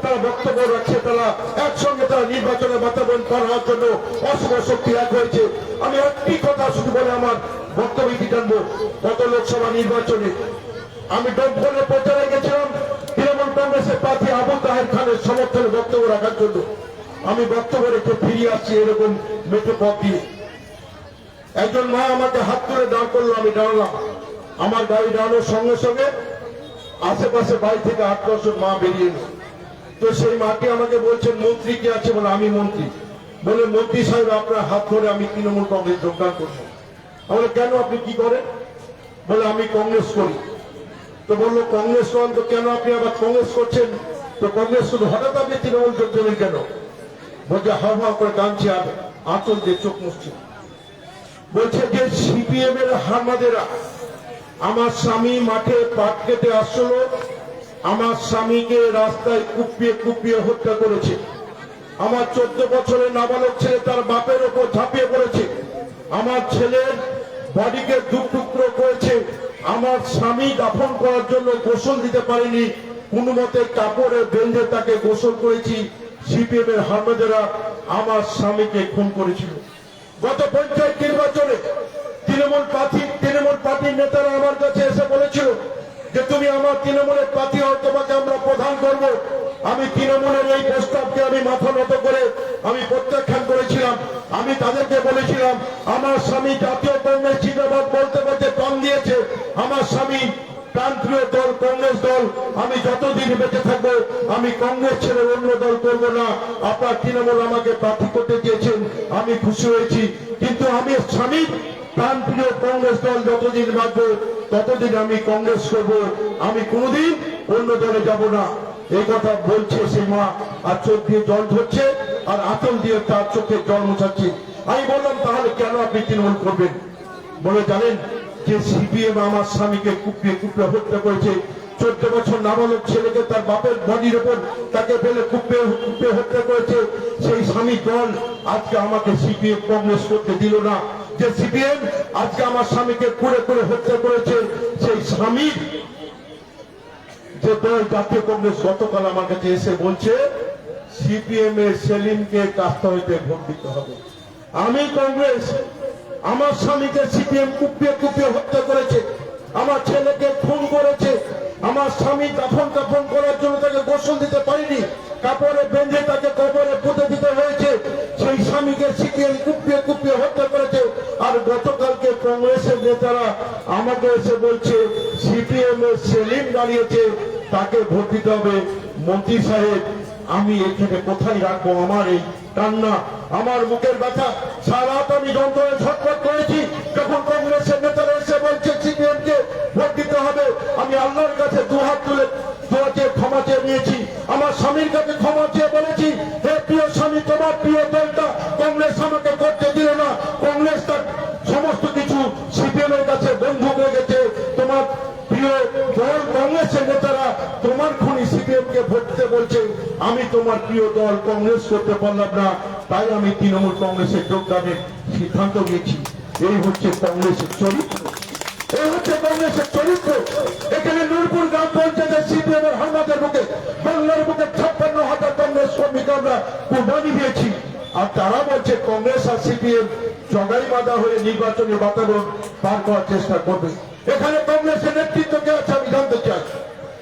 তারা বক্তব্য রাখছে। তারা একসঙ্গে তারা নির্বাচনে বাতাবরণ করার জন্য অশুভ শক্তি এক হয়েছে। আমি একটি কথা শুধু বলে আমার বক্তব্য টানবো। গত লোকসভা নির্বাচনে আমি ডোমফলে প্রচারে গেছিলাম তৃণমূল কংগ্রেসের প্রার্থী আবু তাহের খানের সমর্থনে বক্তব্য রাখার জন্য। আমি বক্তব্য রেখে ফিরিয়ে আসছি এরকম মেট্রো পথ দিয়ে। একজন মা আমাকে হাত তুলে দাঁড় করলো, আমি দাঁড়ালাম। আমার গাড়ি দাঁড়ানোর সঙ্গে সঙ্গে আশেপাশে বাড়ি থেকে 8-10 জন মা বেরিয়ে এলো। তো সেই মাটি আমাকে বলছেন মন্ত্রী কি আছে? বলে আমি মন্ত্রী। বলে মন্ত্রী সাহেব আপনার হাত ধরে আমি তৃণমূল কংগ্রেস যোগদান করবো। বলে কেন, আপনি কি করেন? বলে আমি কংগ্রেস করি। তো বললো কংগ্রেস করেন তো কেন আপনি আবার কংগ্রেস করছেন? তো কংগ্রেস শুধু হঠাৎ আপনি তৃণমূল যোগ দেবেন কেন? বলছে হাও হাও করে কাঁদছে আর আঁচল দিয়ে চোখ মুছছে। বলছে যে সিপিএম এর হারমাদেরা আমার স্বামী মাঠে পাট কেটে আসলো, আমার স্বামীকে রাস্তায় কুপিয়ে কুপিয়ে হত্যা করেছে। আমার 14 বছরের নাবালক ছেলে তার বাপের ওপর ঝাঁপিয়ে পড়েছে। আমার ছেলের বডিকে টুকরো করেছে। আমার স্বামী দাফন করার জন্য গোসল দিতে পারেনি, কোন মতে কাপড়ে বেঁধে তাকে গোসল করেছি। সিপিএম এর হারমাদেরা আমার স্বামীকে খুন করেছিল। গত পঞ্চায়েত নির্বাচনে তৃণমূল পার্টির নেতারা আমার কাছে এসে বলেছিল যে তুমি আমার তৃণমূলের প্রার্থী হও, তোমাকে আমরা প্রধান করব। আমি তৃণমূলের এই প্রস্তাবকে আমি মাথা নত করে আমি প্রত্যাখ্যান করেছিলাম। আমি তাদেরকে বলেছিলাম আমার স্বামী জাতীয় কংগ্রেস জিন্দাবাদ বলতে বলতে প্রাণ দিয়েছে। আমার স্বামী প্রান্তীয় দল কংগ্রেস দল, আমি যতদিন বেঁচে থাকবো আমি কংগ্রেস ছেড়ে অন্য দল করবো না। আপনার তৃণমূল আমাকে প্রার্থী করতে চেয়েছেন, আমি খুশি হয়েছি, কিন্তু আমি স্বামী প্রান্তীয় কংগ্রেস দল যতদিন বাঁচবো ততদিন আমি কংগ্রেস করবো, আমি কোনোদিন অন্য দলে যাব না। এই কথা বলছে সেই মা, আর চোখ দিয়ে জল ঝরছে আর আঁচল দিয়ে তার চোখে জল মোছাচ্ছে। আমি বললাম তাহলে কেন আপনি তৃণমূল করবেন? বলে জানেন যে সিপিএম আমার স্বামীকে কুপিয়ে কুপিয়ে হত্যা করেছে। 14 বছর নাবালক ছেলেকে তার বাপের বাড়ির ওপর তাকে ফেলে কুপিয়ে কুপিয়ে হত্যা করেছে। সেই স্বামী দল আজকে আমাকে সিপিএম কংগ্রেস করতে দিল না। যে সিপিএম আজকে আমার স্বামীকে করে করে হত্যা করেছে, সেই স্বামীর যে দল জাতীয় কংগ্রেস গতকাল আমার কাছে এসে বলছে সিপিএম এর সেলিমকে কাস্তা হইতে ভোট দিতে হবে। আমি কংগ্রেস, আমার স্বামীকে সিপিএম কুপিয়ে কুপিয়ে হত্যা করেছে, আমার ছেলেকে খুন করেছে, আমার স্বামী দাফন কাফন করার জন্য তাকে গোসল দিতে পারিনি, কাপড়ে বেঁধে তাকে কবরে পুঁতে দিতে হয়েছে। সেই স্বামীকে সিপিএম কুপিয়ে কুপিয়ে হত্যা করেছে। আর গতকালকে কংগ্রেসের নেতারা আমাকে এসে বলছে সিপিএম এর সেলিম দাঁড়িয়েছে, তাকে ভোট দিতে হবে। মন্ত্রী সাহেব, আমি এখানে কোথায় রাখবো আমার এই কান্না, আমার মুখের ব্যথা? সারা রাত আমি যন্ত্রণায় ছটফট করেছি যখন কংগ্রেসের নেতারা এসে বলছে সিপিএম কে ভোট দিতে হবে। আমি আল্লাহর কাছে দুহাত তুলে দোয়া চেয়ে ক্ষমা চেয়ে নিয়েছি, আমার স্বামীর কাছে ক্ষমা চেয়ে বলেছি, হে প্রিয় স্বামী, তোমার প্রিয় দলটা কংগ্রেস আমাকে করতে দিল না, কংগ্রেস তার সমস্ত কিছু সিপিএম এর কাছে বন্ধুক রেখেছে। তোমার প্রিয় দল কংগ্রেসের নেতারা তোমার খুনি সিপিএম কে ভোট দিতে বলছে, আমি তোমার প্রিয় দল কংগ্রেস করতে পারলাম না, তাই আমি তৃণমূল কংগ্রেসের যোগদানের সিদ্ধান্ত নিয়েছি। এই হচ্ছে কংগ্রেসের চরিত্র, এই হচ্ছে কংগ্রেসের চরিত্র। এখানে নূরপুর গ্রাম পঞ্চায়েতের সিপিএম এর হামলাদের মুখে বাংলার বুকে 56,000 কংগ্রেস কর্মীকে আমরা কুরবানি দিয়েছি। আর তারা বলছে কংগ্রেস আর সিপিএম জগাই বাঁধা হয়ে নির্বাচনী বাতাবরণ পার করার চেষ্টা করবে। এখানে কংগ্রেসের নেতৃত্ব কে আছে আমি জানতে চাই,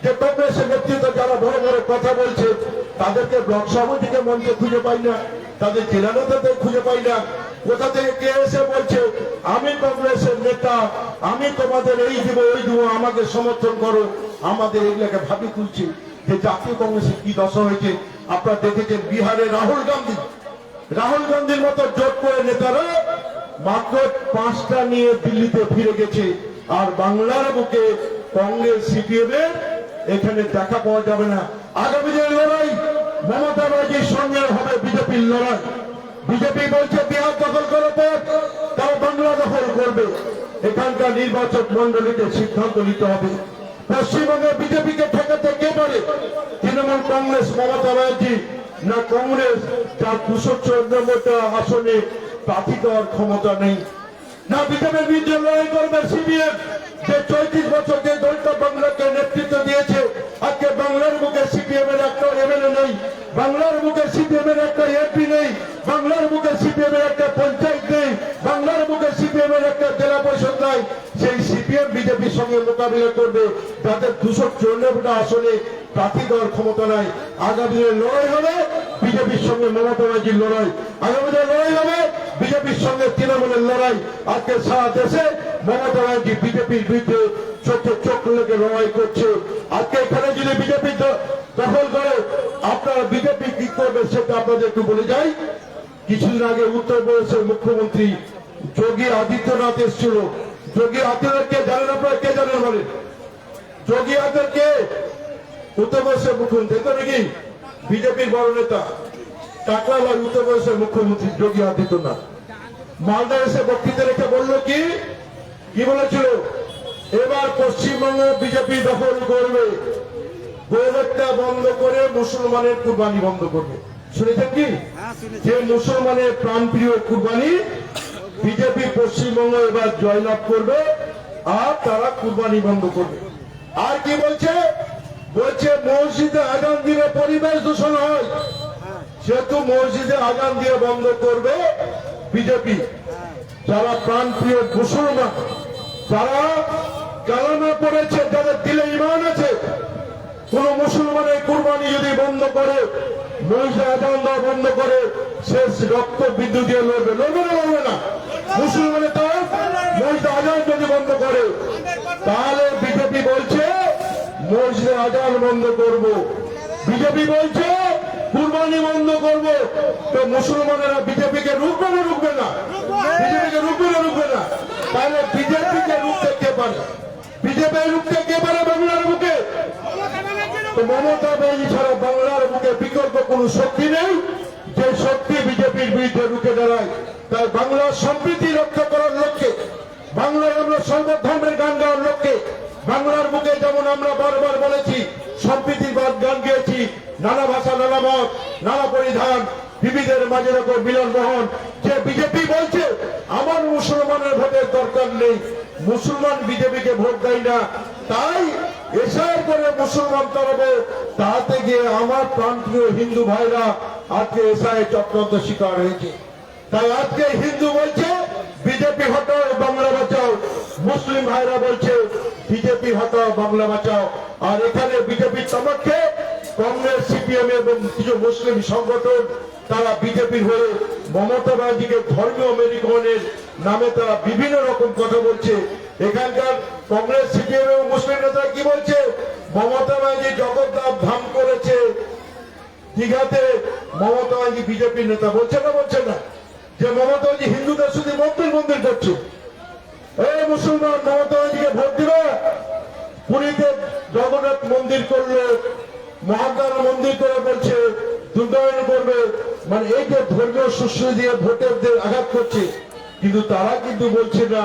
যে কংগ্রেসের নেতৃত্ব যারা বড় বড় কথা বলছে তাদেরকে ব্লক সভাপতিকে মঞ্চে খুঁজে পাই না, তাদের জেলা নেতাদের খুঁজে পাই না। কোথা থেকে কে এসে বলছে আমি কংগ্রেসের নেতা, আমি তোমাদের এই দিব ওই দিব, আমাকে সমর্থন করো? আমাদের এগুলোকে ভাবি তুলছে যে জাতীয় কংগ্রেসের কি দশা হয়েছে। আপনারা দেখেছেন বিহারে রাহুল গান্ধীর মতো জোট করে নেতারা মাত্র 5টা নিয়ে দিল্লিতে ফিরে গেছে। আর বাংলার বুকে কংগ্রেস সিপিএম এর এখানে দেখা পাওয়া যাবে না। আগামী দিনের লড়াই মমতা ব্যানার্জির সঙ্গে হবে বিজেপির লড়াই। বিজেপি বলছে বিহার দখল করার পর তারা বাংলা দখল করবে। এখানকার নির্বাচক মন্ডলীকে সিদ্ধান্ত নিতে হবে পশ্চিমবঙ্গে বিজেপিকে ঠেকাতে কে পারে? তৃণমূল কংগ্রেস, মমতা ব্যানার্জি, না কংগ্রেস যার 294টা আসনে প্রার্থী দেওয়ার ক্ষমতা নেই, না বিজেপির বিরুদ্ধে লড়াই করবে সিপিএম যে 34 বছর যে দলটা বাংলাকে নেতৃত্ব দিয়েছে। আজকে বাংলার বুকে সিপিএম এর একটা এমএলএ নেই, বাংলার বুকে সিপিএম এর একটা এমপি নেই, বাংলার বুকে সিপিএম এর একটা পঞ্চায়েত নেই, বাংলার বুকে সিপিএম এর একটা জেলা পরিষদ নাই। সেই সিপিএম বিজেপির সঙ্গে মোকাবিলা করবে যাদের 294টা আসনে প্রার্থী দেওয়ার ক্ষমতা নাই। আগামী দিনে লড়াই হবে বিজেপির সঙ্গে মমতা ব্যানার্জির লড়াই, আগামী দিনে লড়াই হবে বিজেপির সঙ্গে তৃণমূলের লড়াই। আজকে সারা দেশে মমতা ব্যানার্জি বিজেপির বিরুদ্ধে চোখে চোখ লেগে লড়াই করছে। আজকে এখানে যদি বিজেপি দখল করে আপনারা বিজেপি কি করবে সেটা আপনাদের একটু বলে যাই। কিছুদিন আগে উত্তরপ্রদেশের মুখ্যমন্ত্রী যোগী আদিত্যনাথ এসেছিল। যোগী আদিত্যনাথকে জানেন আপনারা? কে জানেন বলেন? যোগী আদিত্যকে উত্তরপ্রদেশের মুখ্যমন্ত্রী তো নাকি বিজেপির বড় নেতা, টাকলা উত্তরপ্রদেশের মুখ্যমন্ত্রী যোগী আদিত্যনাথ মালদা এসে বক্তৃতা রেখে বলল কি বলেছিল? এবার পশ্চিমবঙ্গ বিজেপি দখল করবে, গোরক্ষা বন্ধ করে মুসলমানের কুরবানি বন্ধ করবে। শুনেছেন কি? যে মুসলমানের প্রাণপ্রিয় কুরবানি বিজেপি পশ্চিমবঙ্গ এবার জয়লাভ করবে আর তারা কুরবানি বন্ধ করবে। আর কি বলছে? বলছে মসজিদে আজান দিলে পরিবেশ দূষণ হয়, সেহেতু মসজিদে আজান দিয়ে বন্ধ করবে বিজেপি। যারা প্রাণপ্রিয় মুসলমান, যারা কালেমা পড়েছে, যাদের দিলে ঈমান আছে, কোন মুসলমানের কুরবানি যদি বন্ধ করে, মসজিদে আজান দেওয়া বন্ধ করে, শেষ রক্ত বিদ্যুৎ দিয়ে লড়বে, লড়বে না, লড়বে না। মুসলমানের তো মসজিদ আজান যদি বন্ধ করে, তাহলে বিজেপি বলছে মসজিদে আজান বন্ধ করব, বিজেপি বলছে কুরবানি বন্ধ করব। তো মুসলমানেরা বিজেপিকে রুখবে না, রুখবে না, বিজেপিকে রুখবে না, রুখবে না। তাহলে বিজেপিকে রুখতে কে পারে? বিজেপি রুখতে কে পারে বাংলার বুকে? তো মমতা ব্যানার্জি ছাড়া বাংলার বুকে বিকল্প কোন শক্তি নেই যে শক্তি বিজেপির বিরুদ্ধে রুখে দাঁড়ায়। তাই বাংলার সম্প্রীতি রক্ষা করার লক্ষ্যে, বাংলায় আমরা সর্বধর্মের গান গাওয়ার লক্ষ্যে, বাংলার বুকে যেমন আমরা বারবার বলেছি সম্প্রীতির গান গেয়েছি, নানা ভাষা, নানা মত, নানা পরিধান, বিবিধের মাঝে ওপর মিলন বহন। যে বিজেপি বলছে আমার মুসলমানের ভোটের দরকার নেই, মুসলমান বিজেপিকে ভোট দেয় না, তাই এসআইআর করে মুসলমান তরফে, তাতে গিয়ে আমার প্রান্তীয় হিন্দু ভাইরা আজকে এসআইআর চক্রান্ত শিকার হয়েছে। তাই আজকে হিন্দু বলছে বিজেপি হটাও বাংলা বাঁচাও, মুসলিম ভাইরা বলছে বিজেপি হটাও বাংলা বাঁচাও। আর এখানে বিজেপির সমর্থে কংগ্রেস, সিপিএম এবং কিছু মুসলিম সংগঠন তারা বিজেপির হয়ে মমতা ব্যানার্জিকে ধর্মীয় মেরুকরণের নামে তারা বিভিন্ন রকম কথা বলছে। এখানকার কংগ্রেস, সিপিএম এবং মুসলিম নেতারা কি বলছে? মমতা ব্যানার্জি জগন্নাথ ধাম করেছে দীঘাতে, মমতা ব্যানার্জি বিজেপির নেতা বলছে না, বলছে না যে মমতা ব্যানার্জি হিন্দুদের শুধু মন্দির মন্দির করছে। এই মুসলমান মমতা ব্যানার্জিকে ভোট দিবে। পুরীতে জগন্নাথ মন্দির করলো, মহাকাল মন্দির করে বলছে দুর্গায়ন করবে, মানে এই যে ধর্মীয় সুশ্রী দিয়ে ভোটারদের আঘাত করছে। কিন্তু তারা কিন্তু বলছে না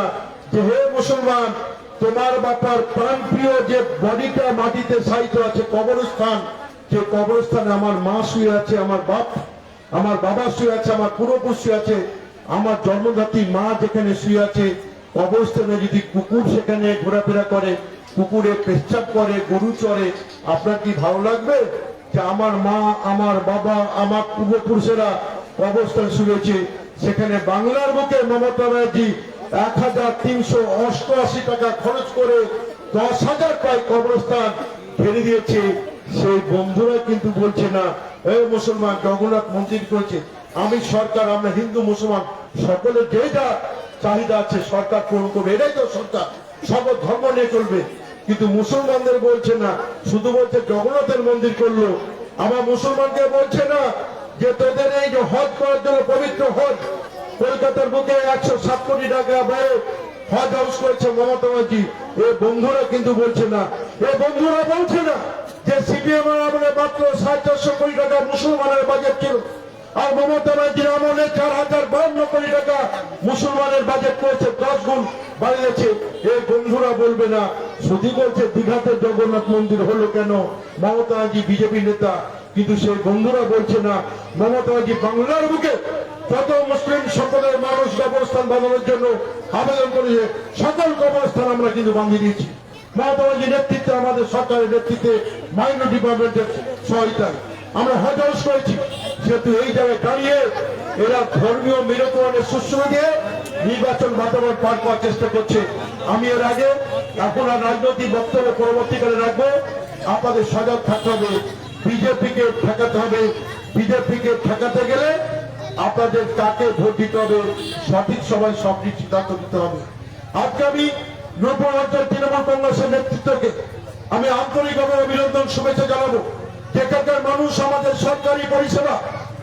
যে হে মুসলমান, তোমার বাপার প্রাণপ্রিয় যে বডিটা মাটিতে সাহিত্য আছে কবরস্থান, যে কবরস্থানে আমার মা শুয়ে আছে, আমার বাবা শুয়ে আছে, আমার পূর্বপুরুষ শুয়ে আছে, আমার জন্মদাত্রী মা যেখানে শুয়ে আছে, কবরস্থানে যদি কুকুর সেখানে ঘোরাফেরা করে, কুকুরে পেচ্ছাপ করে, গরু চড়ে, আপনার কি ভালো লাগবে যে আমার মা, আমার বাবা, আমার পূর্বপুরুষেরা কবরস্থান শুয়েছে? সেখানে বাংলার বুকে মমতা ব্যানার্জি 1388 টাকা খরচ করে 10,000 প্রায় কবরস্থান ঘেরে দিয়েছে। সেই বন্ধুরা কিন্তু বলছে না এই মুসলমান জগন্নাথ মন্দির করেছে, আমি সরকার, আমরা হিন্দু মুসলমান সকলের যেটা চাহিদা আছে সরকার পূরণ করবে, এটাই তো সরকার, সর্ব ধর্ম নিয়ে চলবে। কিন্তু মুসলমানদের বলছে না, শুধু বলছে জগন্নাথের মন্দির করলো। আমার মুসলমানকে বলছে না যে তোদের এই যে হজ করার জন্য পবিত্র হজ, কলকাতার বুকে 107 কোটি টাকা ব্যয়ে হজ হাউস করেছে মমতা ব্যানার্জি। এই বন্ধুরা কিন্তু বলছে না, এই বন্ধুরা বলছে না যে সিপিএম আমলে মাত্র 450 কোটি টাকা মুসলমানের বাজেট ছিল, আর মমতা ব্যানার্জির আমলে 4052 কোটি টাকা মুসলমানের বাজেট করেছে, 10 গুণ বাড়িয়েছে। এই বন্ধুরা বলবে না, শুধু বলছে দীঘাতে জগন্নাথ মন্দির হলো কেন, মমতা ব্যানার্জি বিজেপি নেতা। কিন্তু সেই বন্ধুরা বলছে না মমতা ব্যানার্জি বাংলার বুকে যত মুসলিম সম্প্রদায়ের মানুষ কবরস্থান বানানোর জন্য আবেদন করেছে, সকল কবরস্থান আমরা কিন্তু বাঁধিয়ে দিয়েছি মমতা ব্যানার্জির নেতৃত্বে, আমাদের সরকারের নেতৃত্বে, মাইনরিটি ডিপার্টমেন্টের সহায়তায় আমরা হজ হাউস করেছি। সেহেতু এই জায়গায় দাঁড়িয়ে এরা ধর্মীয় মেরুকরণের সুশ্রয় দিয়ে নির্বাচন বাতাবরণ পার করার চেষ্টা করছে। আমি এর আগে, এখন আর রাজনৈতিক বক্তব্য পরবর্তীকালে রাখবো। আপনাদের সজাগ থাকতে হবে, বিজেপিকে ঠেকাতে হবে। বিজেপিকে ঠেকাতে গেলে আপনাদের কাকে ভোট দিতে হবে, সঠিক সময় সঠিক সিদ্ধান্ত দিতে হবে। আজকে আমি নূরপুর অঞ্চল তৃণমূল কংগ্রেসের নেতৃত্বকে আমি আন্তরিকভাবে অভিনন্দন, শুভেচ্ছা জানাবো। যেখানকার মানুষ আমাদের সরকারি পরিষেবা,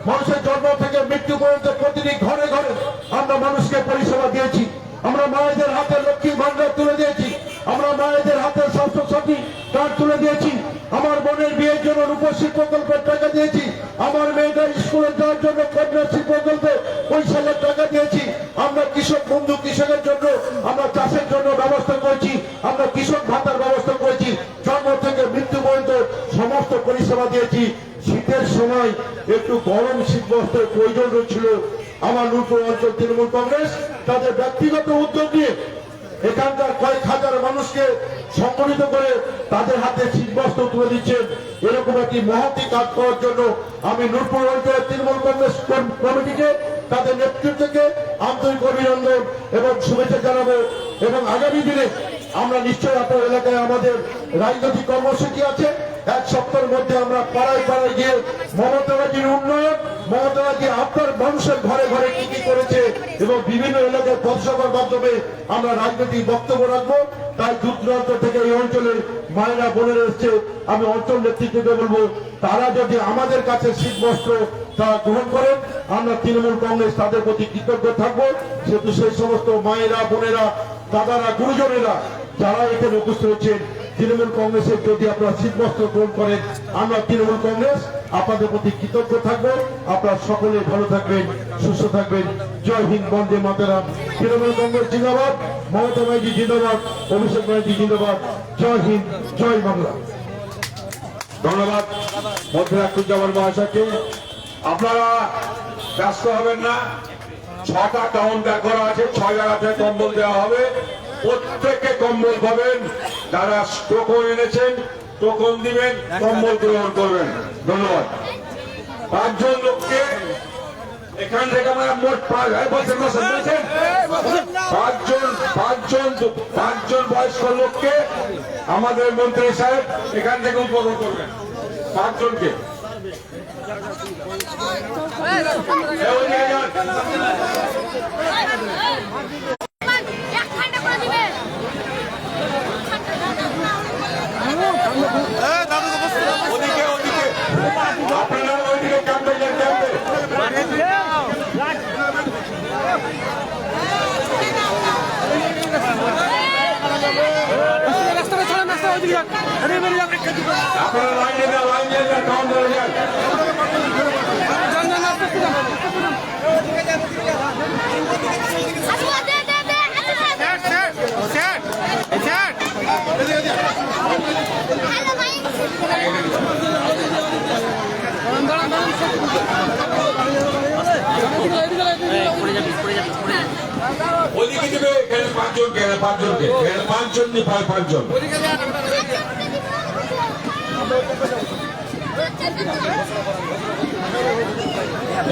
মানুষের জন্ম থেকে মৃত্যু পর্যন্ত প্রতিটি ঘরে ঘরে আমরা মানুষকে পরিষেবা দিয়েছি। আমরা মায়েদের হাতে লক্ষ্মী ভান্ডার তুলে দিয়েছি, আমরা মায়েদের হাতে স্বাস্থ্যসাথী কার্ড তুলে দিয়েছি, আমার বোনের বিয়ের জন্য রূপশ্রী প্রকল্পের টাকা দিয়েছি, আমার মেয়েদের স্কুলে যাওয়ার জন্য কন্যাশ্রী প্রকল্পে 20,000 টাকা দিয়েছি। আমরা কৃষক বন্ধু, কৃষকের জন্য আমরা চাষের জন্য ব্যবস্থা করেছি, আমরা কৃষক ভাতার ব্যবস্থা করেছি, জন্ম থেকে মৃত্যু পর্যন্ত সমস্ত পরিষেবা দিয়েছি। শীতের সময় একটু গরম শীত বস্ত্রের প্রয়োজন ছিল। আমার নূরপুর অঞ্চল তৃণমূল কংগ্রেস তাদের ব্যক্তিগত উদ্যোগ নিয়ে এখানকার কয়েক হাজার মানুষকে সংগঠিত করে তাদের হাতে শীতবস্ত্র তুলে দিচ্ছেন। এরকম একটি মহতি কাজ করার জন্য আমি নূরপুর অঞ্চলের তৃণমূল কংগ্রেস কমিটিকে, তাদের নেতৃত্বকে আন্তরিক অভিনন্দন এবং শুভেচ্ছা জানাবো। এবং আগামী দিনে আমরা নিশ্চয়ই আপনার এলাকায় আমাদের রাজনৈতিক কর্মসূচি আছে, এক সপ্তাহের মধ্যে আমরা পাড়ায় পাড়ায় গিয়ে মমতা ব্যানার্জির উন্নয়ন, মমতা ব্যানার্জি আপনার মানুষের ঘরে ঘরে কি কি করেছে এবং বিভিন্ন এলাকায় পথসভার মাধ্যমে আমরা রাজনৈতিক বক্তব্য রাখবো। তাই দূর দূরান্ত থেকে এই অঞ্চলের মায়েরা বোনেরা এসছে, আমি অঞ্চল নেতৃত্বকে বলবো তারা যদি আমাদের কাছে শীত বস্ত্র তারা গ্রহণ করেন, আমরা তৃণমূল কংগ্রেস তাদের প্রতি কৃতজ্ঞ থাকবো। সেহেতু সেই সমস্ত মায়েরা বোনেরা দাদারা গুরুজনেরা যারা এখানে উপস্থিত হয়েছেন, তৃণমূল কংগ্রেসের যদি আপনারা শীতবস্ত্র গ্রহণ করেন, আমরা তৃণমূল কংগ্রেস আপনাদের প্রতি কৃতজ্ঞ থাকবো। আপনারা সকলে ভালো থাকবেন, সুস্থ থাকবেন। জয় হিন্দ, বন্দে মাতরম। তৃণমূল কংগ্রেস জিন্দাবাদ, মমতা ব্যানার্জি জিন্দাবাদ, অভিষেক ব্যানার্জি জিন্দাবাদ। জয় হিন্দ, জয় বাংলা। ধন্যবাদ মধ্যরাক্ষুজ্জামান মহাশয়কে। আপনারা ব্যস্ত হবেন না, 6টা কাউন্টার করা আছে, 6 জায়গাতে কম্বল দেওয়া হবে, প্রত্যেককে কম্বল পাবেন। যারা টোকন এনেছেন টোকন দিবেন, কম্বল গ্রহণ করবেন। ধন্যবাদ। 5 জন লোককে এখান থেকে আমরা মোট 5 জন বয়স্ক লোককে আমাদের মন্ত্রী সাহেব এখান থেকে উদ্বোধন করবেন। 5 জনকে ওদিকে ওদিকে আপনারা ওইদিকে ক্যাম্পে যান, ক্যাম্পে। আপনারা লাইনে যান, লাইনে যান, কাউন্টারে যান। ওদিকে দেবে, এখানে 5 জনকে, 5 জনকে, 5 জন নি 5 জন।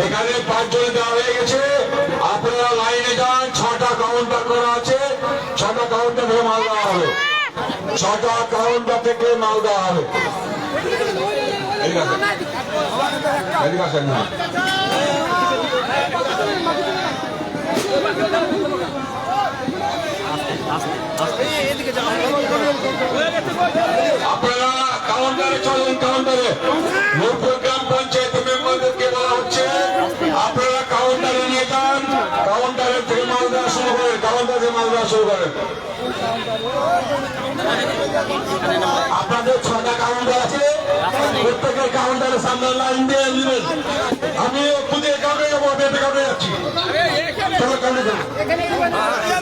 এখানে 5 জন দেওয়া হয়ে গেছে। আপনারা লাইনে যান, 6টা কাউন্টার করা আছে, 6টা কাউন্টার থেকে মাল দেওয়া হবে, 6টা কাউন্টার থেকে মাল দেওয়া হবে। এদিকে আসেন, এদিকে আসেন না। আপনারা কাউন্টারে চলুন, কাউন্টারে। নূরপুর গ্রাম পঞ্চায়েত মেম্বারদেরকে বলা হচ্ছে আপনারা কাউন্টারে নিয়ে যান, কাউন্টারের থেকে মাল দেওয়া শুরু করেন, কাউন্টার থেকে মাল দেওয়া শুরু করেন। আপনাদের 6টা কাউন্টার আছে, প্রত্যেকের কাউন্টারের সামনে লাইন দিয়ে নেবেন। আমি খুদে কাউন্টারে যাবো, বেটে কাউন্টারে যাচ্ছি। চলো কাউন্টারে যাবো।